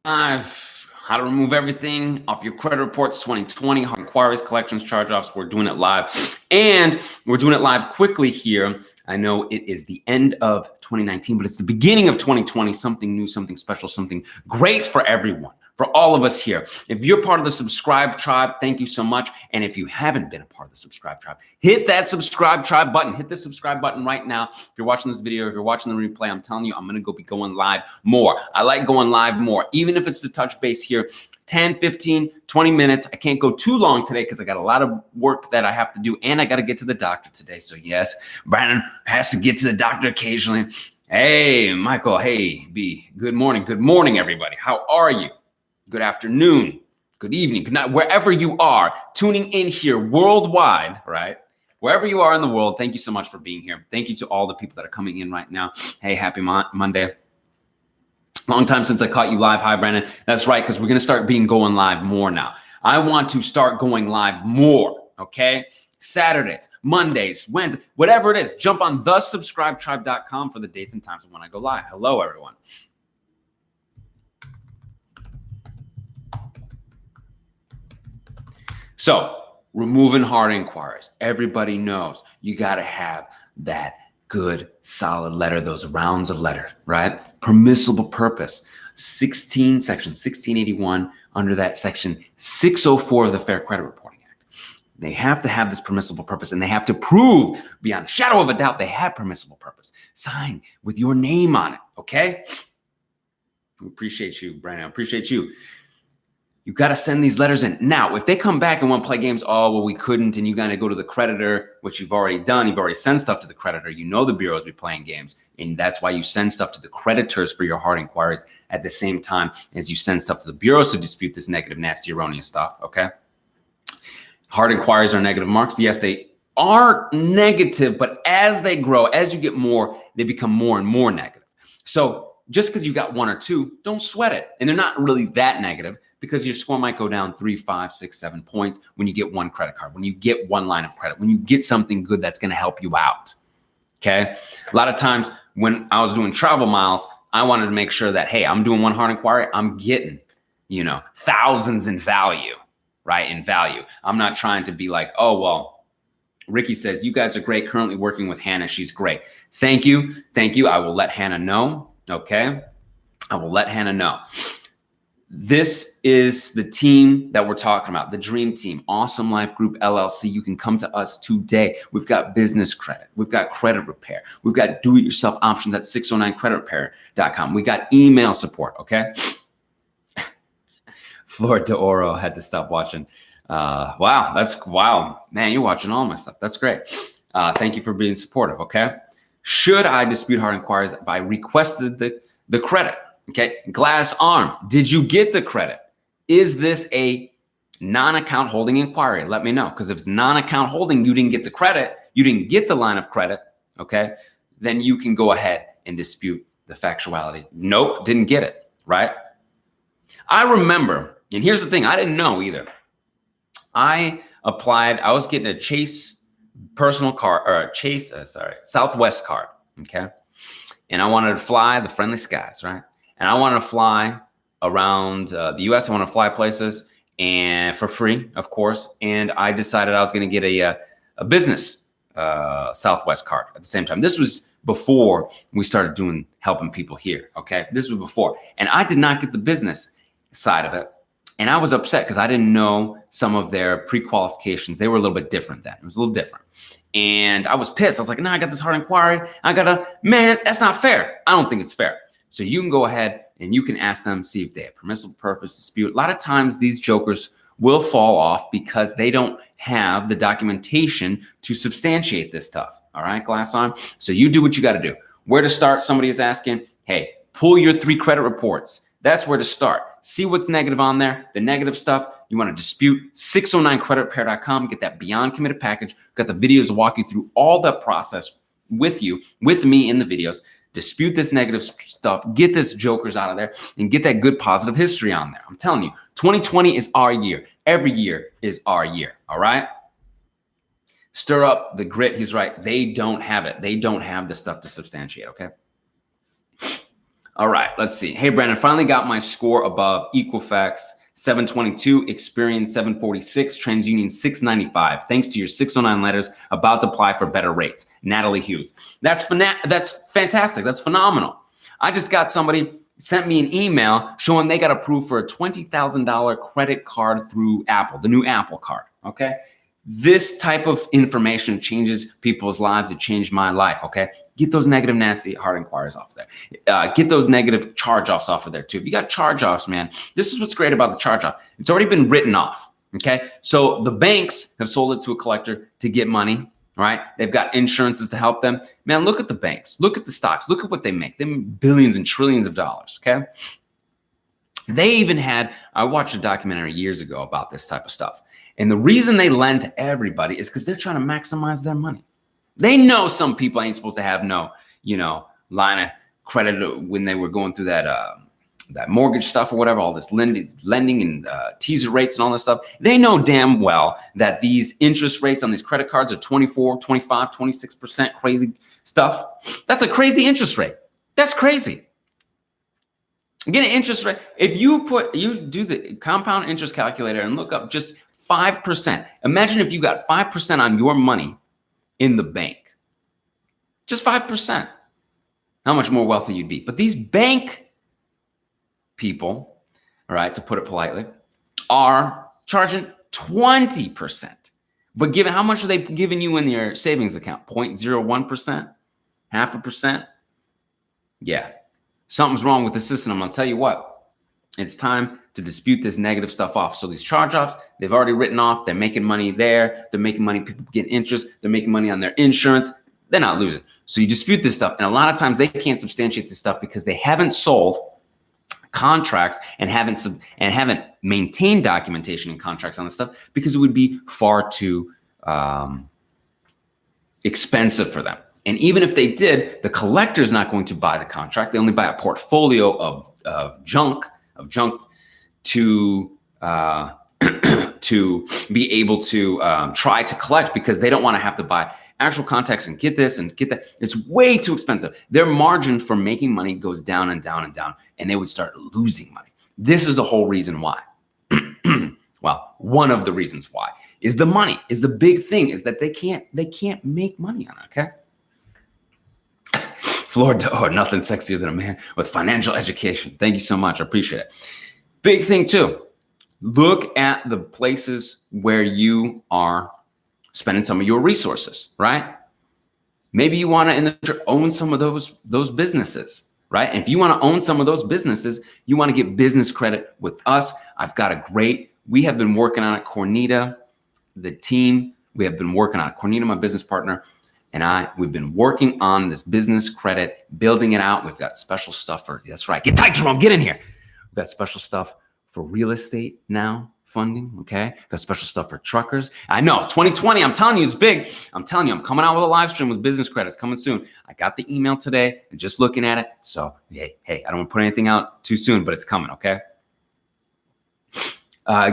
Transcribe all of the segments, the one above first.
How to remove everything off your credit reports 2020, inquiries, collections, charge-offs. We're doing it live, and we're doing it live quickly here. I know it is the end of 2019, but it's the beginning of 2020, something new, something special, something great for everyone, for all of us here. If you're part of the subscribe tribe, thank you so much. And if you haven't been a part of the subscribe tribe, hit that subscribe tribe button. Hit the subscribe button right now. If you're watching this video, if you're watching the replay, I'm telling you, I'm going to be going live more. I like going live more, even if it's to touch base here, 10, 15, 20 minutes. I can't go too long today because I got a lot of work that I have to do, and I got to get to the doctor today. So yes, Brandon has to get to the doctor occasionally. Hey, Michael. Hey, B. Good morning. Good morning, everybody. How are you? Good afternoon. Good evening. Good night. Wherever you are tuning in here worldwide, right? Wherever you are in the world, thank you so much for being here. Thank you to all the people that are coming in right now. Hey, happy Monday. Long time since I caught you live. Hi, Brandon. That's right, because we're going to start going live more now. I want to start going live more, okay? Saturdays, Mondays, Wednesdays, whatever it is. Jump on thesubscribetribe.com for the dates and times of when I go live. Hello, everyone. So, removing hard inquiries. Everybody knows you got to have that good, solid letter, those rounds of letter, right? Permissible purpose, section 1681, under that section 604 of the Fair Credit Reporting Act. They have to have this permissible purpose, and they have to prove beyond a shadow of a doubt they had permissible purpose. Sign with your name on it, okay? I appreciate you, Brandon. I appreciate you. You got to send these letters in. Now, if they come back and want to play games, oh, well, we couldn't, and you got to go to the creditor, which you've already done. You've already sent stuff to the creditor. You know the bureaus be playing games, and that's why you send stuff to the creditors for your hard inquiries at the same time as you send stuff to the bureaus to dispute this negative, nasty, erroneous stuff, okay? Hard inquiries are negative marks. Yes, they are negative, but as they grow, as you get more, they become more and more negative. So just because you got one or two, don't sweat it. And they're not really that negative, because your score might go down 3, 5, 6, 7 points when you get one credit card, when you get one line of credit, when you get something good that's going to help you out. Okay. A lot of times when I was doing travel miles, I wanted to make sure that, hey, I'm doing one hard inquiry, I'm getting, thousands in value, right? In value. I'm not trying to be like, oh, well, Ricky says, you guys are great. Currently working with Hannah. She's great. Thank you. Thank you. I will let Hannah know. Okay. I will let Hannah know. This is the team that we're talking about, the dream team, Awesome Life Group LLC. You can come to us today. We've got business credit. We've got credit repair. We've got do-it-yourself options at 609creditrepair.com. We got email support, okay? Flor de Oro had to stop watching. Wow, that's wild. Man, you're watching all my stuff. That's great. Thank you for being supportive, okay? Should I dispute hard inquiries if I requested the credit? Okay, Glass Arm, did you get the credit? Is this a non-account holding inquiry? Let me know, because if it's non-account holding, you didn't get the credit, you didn't get the line of credit, okay, then you can go ahead and dispute the factuality. Nope, didn't get it, right? I remember, and here's the thing, I didn't know either. I applied, I was getting a Chase personal card, or a Southwest card, okay? And I wanted to fly the friendly skies, right? And I want to fly around the U.S. I want to fly places, and for free, of course. And I decided I was going to get a business Southwest card at the same time. This was before we started helping people here. Okay, this was before, and I did not get the business side of it, and I was upset because I didn't know some of their pre-qualifications. They were a little bit different then. It was a little different. And I was pissed. I was like, no, I got this hard inquiry. Man, that's not fair. I don't think it's fair. So you can go ahead and you can ask them, see if they have permissible purpose dispute. A lot of times these jokers will fall off because they don't have the documentation to substantiate this stuff. All right, Glass on. So you do what you got to do. Where to start? Somebody is asking, hey, pull your 3 credit reports. That's where to start. See what's negative on there. The negative stuff you want to dispute, 609creditrepair.com. Get that Beyond Committed package. Got the videos to walk you through all the process with me in the videos. Dispute this negative stuff. Get this jokers out of there and get that good positive history on there. I'm telling you, 2020 is our year. Every year is our year. All right. Stir up the grit. He's right. They don't have it. They don't have the stuff to substantiate. Okay. All right, let's see. Hey, Brandon, finally got my score above Equifax 722, Experian 746, TransUnion 695. Thanks to your 609 letters, about to apply for better rates. Natalie Hughes. That's fantastic. That's phenomenal. I just got somebody sent me an email showing they got approved for a $20,000 credit card through Apple, the new Apple card. Okay. This type of information changes people's lives. It changed my life. Okay. Get those negative, nasty hard inquiries off there. Get those negative charge-offs off of there too. If you got charge-offs, man, this is what's great about the charge-off. It's already been written off. Okay. So the banks have sold it to a collector to get money. Right? They've got insurances to help them. Man, look at the banks. Look at the stocks. Look at what they make. They make billions and trillions of dollars. Okay. They even had, I watched a documentary years ago about this type of stuff. And the reason they lend to everybody is because they're trying to maximize their money. They know some people ain't supposed to have no, line of credit when they were going through that mortgage stuff or whatever, all this lending and teaser rates and all this stuff. They know damn well that these interest rates on these credit cards are 24, 25, 26% crazy stuff. That's a crazy interest rate. That's crazy. Get an interest rate. If you do the compound interest calculator and look up just 5%. Imagine if you got 5% on your money in the bank. Just 5%. How much more wealthy you'd be. But these bank people, all right, to put it politely, are charging 20%. But given how much are they giving you in your savings account? 0.01%? 0.5%? Yeah. Something's wrong with the system. I'm going to tell you what. It's time to dispute this negative stuff off. So these charge-offs, they've already written off. They're making money there. They're making money. People get interest. They're making money on their insurance. They're not losing. So you dispute this stuff. And a lot of times they can't substantiate this stuff because they haven't sold contracts and haven't maintained documentation and contracts on this stuff because it would be far too expensive for them. And even if they did, the collector is not going to buy the contract. They only buy a portfolio of junk to to be able to try to collect because they don't want to have to buy actual contacts and get this and get that. It's way too expensive. Their margin for making money goes down and down and down, and they would start losing money. This is the whole reason why. Well, one of the reasons why is the money is the big thing is that they can't make money on it. Okay. Florida, nothing sexier than a man with financial education. Thank you so much. I appreciate it. Big thing too. Look at the places where you are spending some of your resources, right? Maybe you want to in the future own some of those businesses, right? And if you want to own some of those businesses, you want to get business credit with us. We have been working on it. Cornita, the team, we have been working on it. Cornita, my business partner, and we've been working on this business credit, building it out. We've got special stuff that's right. Get tight, Jerome, get in here. We've got special stuff for real estate now funding, okay? Got special stuff for truckers. I know, 2020, I'm telling you, it's big. I'm telling you, I'm coming out with a live stream with business credits coming soon. I got the email today and just looking at it. So, hey, I don't want to put anything out too soon, but it's coming, okay?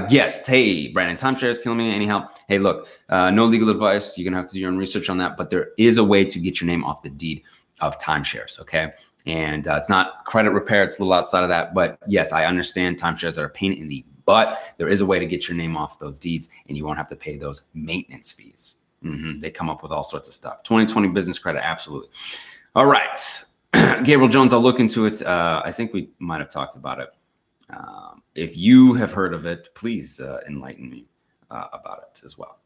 Yes. Hey, Brandon, timeshare is killing me. Any help? Hey, look, no legal advice. You're going to have to do your own research on that, but there is a way to get your name off the deed of timeshares. Okay. And it's not credit repair. It's a little outside of that, but yes, I understand timeshares are a pain in the butt. There is a way to get your name off those deeds and you won't have to pay those maintenance fees. They come up with all sorts of stuff. 2020 business credit. Absolutely. All right. Gabriel Jones, I'll look into it. I think we might've talked about it. If you have heard of it, please enlighten me about it as well.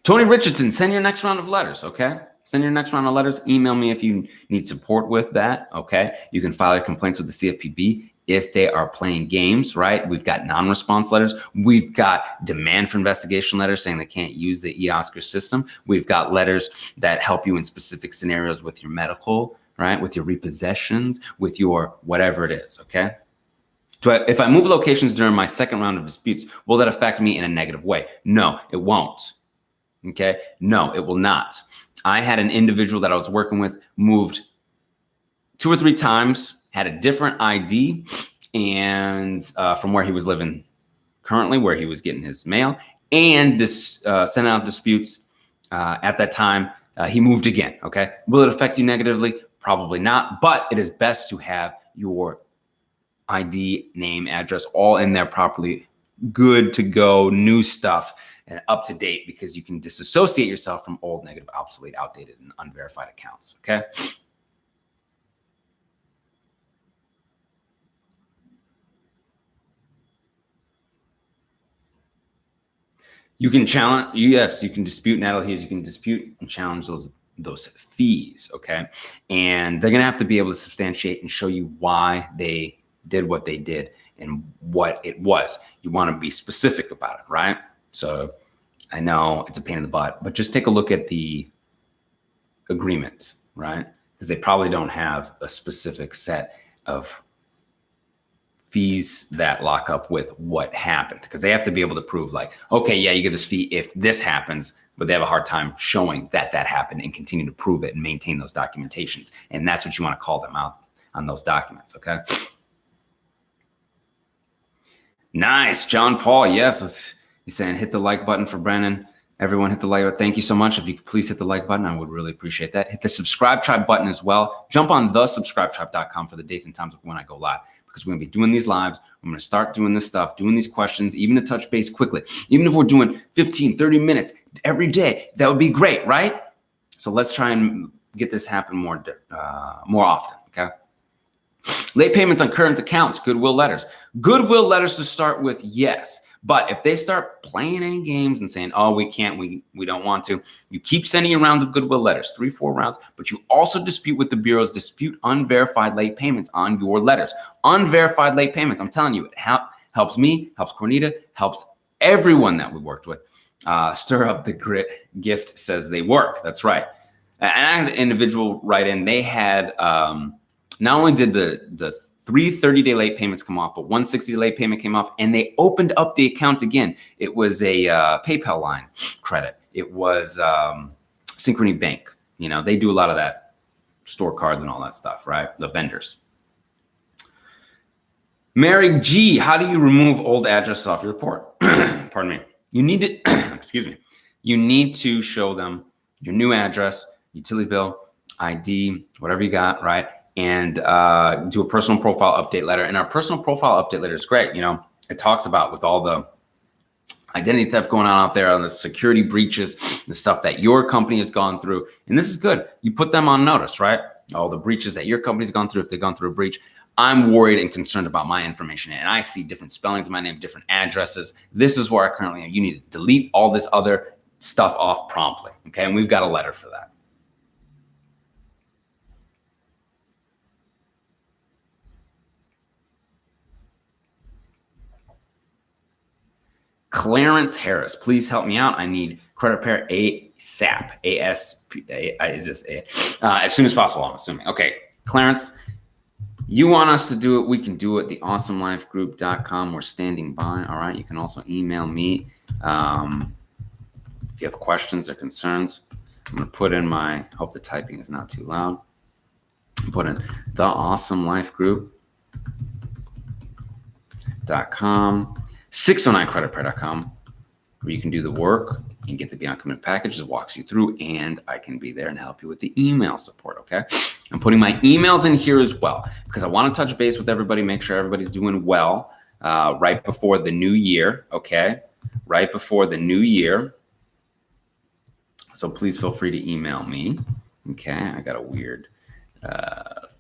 Tony Richardson, send your next round of letters, okay? Send your next round of letters. Email me if you need support with that, okay? You can file your complaints with the CFPB if they are playing games, right? We've got non-response letters. We've got demand for investigation letters saying they can't use the eOscar system. We've got letters that help you in specific scenarios with your medical, right? With your repossessions, with your whatever it is, okay? So if I move locations during my second round of disputes, will that affect me in a negative way? No, it won't, okay? No, it will not. I had an individual that I was working with moved 2 or 3 times, had a different ID and from where he was living currently, where he was getting his mail, and sent out disputes at that time. he moved again. Okay. Will it affect you negatively? Probably not, but it is best to have your ID, name, address, all in there properly, good to go, new stuff, and up to date, because you can disassociate yourself from old, negative, obsolete, outdated, and unverified accounts. Okay. You can challenge, yes, you can dispute, Natalie Hughes, you can dispute and challenge those fees, okay? And they're gonna have to be able to substantiate and show you why they did what they did and what it was. You wanna be specific about it, right? So I know it's a pain in the butt, but just take a look at the agreement, right? Because they probably don't have a specific set of fees that lock up with what happened, because they have to be able to prove like, okay, yeah, you get this fee if this happens, but they have a hard time showing that that happened and continue to prove it and maintain those documentations. And that's what you want to call them out on those documents. Okay. Nice. John Paul. Yes. He's saying hit the like button for Brennan. Everyone hit the like button. Thank you so much. If you could please hit the like button, I would really appreciate that. Hit the subscribe tribe button as well. Jump on thesubscribetribe.com for the dates and times when I go live, because we're going to be doing these lives. I'm going to start doing this stuff, doing these questions, even to touch base quickly. Even if we're doing 15, 30 minutes every day, that would be great, right? So let's try and get this happen more often, okay? Late payments on current accounts, goodwill letters. Goodwill letters to start with, yes. But if they start playing any games and saying, oh, we can't, we don't want to, you keep sending your rounds of goodwill letters, 3-4 rounds, but you also dispute with the bureaus, dispute unverified late payments on your letters. Unverified late payments, I'm telling you, it helps me, helps Cornita, helps everyone that we worked with. Stir up the grit gift says they work. That's right. And an individual write in, they had, not only did the 3 30-day late payments come off, but 1 60-day late payment came off, and they opened up the account again. It was a PayPal line credit. It was Synchrony Bank. You know, they do a lot of that, store cards and all that stuff, right? The vendors. Mary G, how do you remove old addresses off your report? Pardon me. You need to, excuse me. You need to show them your new address, utility bill, ID, whatever you got, right? And do a personal profile update letter. And our personal profile update letter is great. You know, it talks about with all the identity theft going on out there, on the security breaches, the stuff that your company has gone through. And this is good. You put them on notice, right? All the breaches that your company's gone through, if they've gone through a breach. I'm worried and concerned about my information. And I see different spellings of my name, different addresses. This is where I currently am. You need to delete all this other stuff off promptly. Okay. And we've got a letter for that. Clarence Harris, please help me out. I need credit repair ASAP. Is just as soon as possible, I'm assuming. Okay, Clarence, you want us to do it, we can do it. TheAwesomeLifeGroup.com. We're standing by. All right. You can also email me if you have questions or concerns. I'm going to put in my, hope the typing is not too loud. Put in TheAwesomeLifeGroup.com. 609creditrepair.com, where you can do the work and get the Beyond Commitment package that walks you through, and I can be there and help you with the email support, okay? I'm putting my emails in here as well, because I want to touch base with everybody, make sure everybody's doing well right before the new year, okay? Right before the new year. So please feel free to email me, okay? I got a weird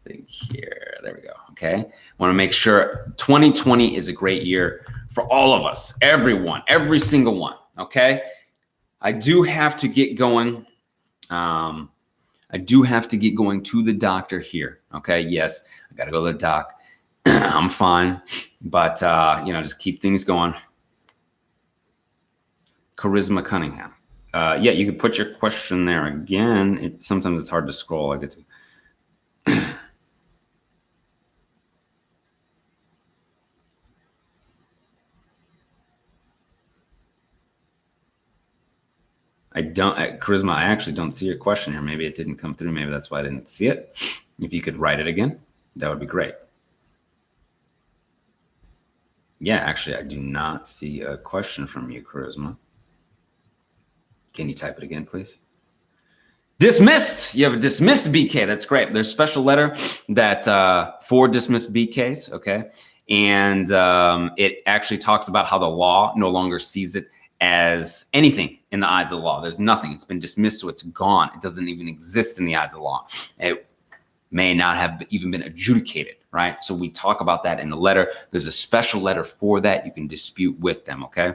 thing here. There we go. Okay. Want to make sure 2020 is a great year for all of us, everyone, every single one. Okay. I do have to get going. I do have to get going to the doctor here. Okay. Yes. I got to go to the doc. I'm fine, but you know, just keep things going. Charisma Cunningham. Yeah, you could put your question there again. Sometimes it's hard to scroll. I get to. Charisma, I actually don't see your question here. Maybe it didn't come through. Maybe that's why I didn't see it. If you could write it again, that would be great. Yeah, actually, I do not see a question from you, Charisma. Can you type it again, please? Dismissed. You have a dismissed BK. That's great. There's a special letter that for dismissed BKs. Okay. And it actually talks about how the law no longer sees it as anything in the eyes of the law. There's nothing. It's been dismissed, so it's gone. It doesn't even exist in the eyes of the law. It may not have even been adjudicated, right? So we talk about that in the letter. There's a special letter for that. You can dispute with them, okay?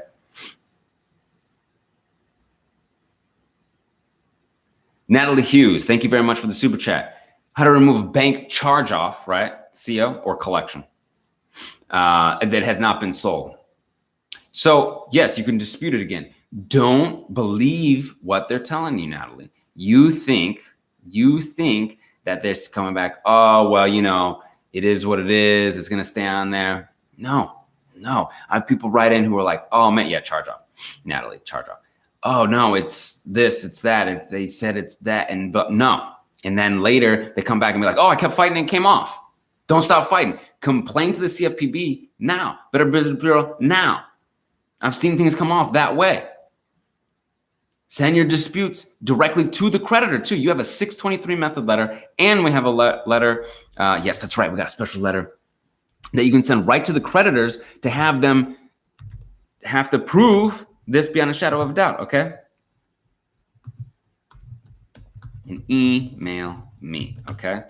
Natalie Hughes, thank you very much for the super chat. How to remove a bank charge off, right? CO or collection that has not been sold. So yes, you can dispute it again. Don't believe what they're telling you, Natalie. You think that they're coming back. Oh, well, you know, it is what it is. It's going to stay on there. No. I have people write in who are like, oh man, yeah, charge off, Natalie, charge off. Oh no, it's this, it's that. They said it's that, but no. And then later they come back and be like, oh, I kept fighting and it came off. Don't stop fighting. Complain to the CFPB now. Better Business Bureau now. I've seen things come off that way. Send your disputes directly to the creditor too. You have a 623 method letter, and we have a letter. Yes, that's right. We got a special letter that you can send right to the creditors to have them have to prove this beyond a shadow of a doubt, okay? And email me, okay?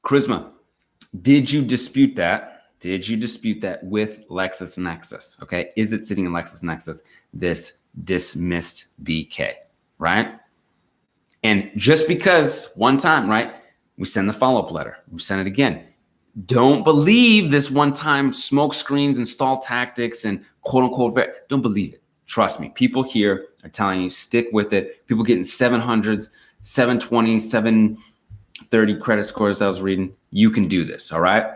Charisma, did you dispute that? Did you dispute that with LexisNexis, okay? Is it sitting in LexisNexis, this dismissed BK, right? And just because one time, right, we send the follow-up letter, we send it again. Don't believe this one-time smoke screens and stall tactics and quote-unquote, don't believe it. Trust me. People here are telling you, stick with it. People getting 700s, 720s, 730 credit scores I was reading. You can do this, all right?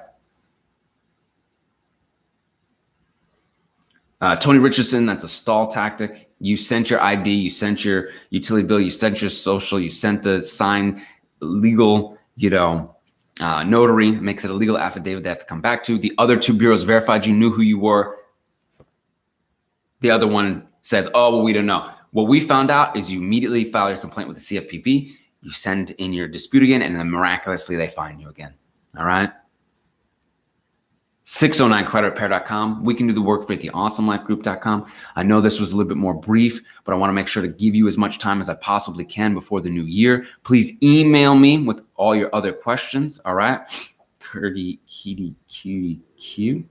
Tony Richardson, that's a stall tactic. You sent your ID, you sent your utility bill, you sent your social, you sent the signed legal, notary, makes it a legal affidavit they have to come back to. The other two bureaus verified you knew who you were. The other one says, oh, well, we don't know. What we found out is you immediately file your complaint with the CFPB, you send in your dispute again, and then miraculously they find you again, all right? 609creditrepair.com. We can do the work for you at theawesomelifegroup.com. I know this was a little bit more brief, but I want to make sure to give you as much time as I possibly can before the new year. Please email me with all your other questions, all right? Curdy Kitty QQ.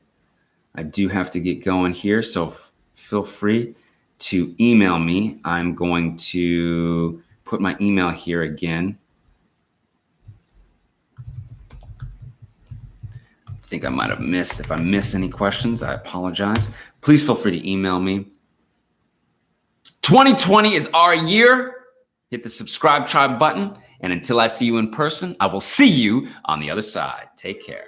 I do have to get going here, so feel free to email me. I'm going to put my email here again. I think I might have missed. If I missed any questions, I apologize. Please feel free to email me. 2020 is our year. Hit the subscribe tribe button. And until I see you in person, I will see you on the other side. Take care.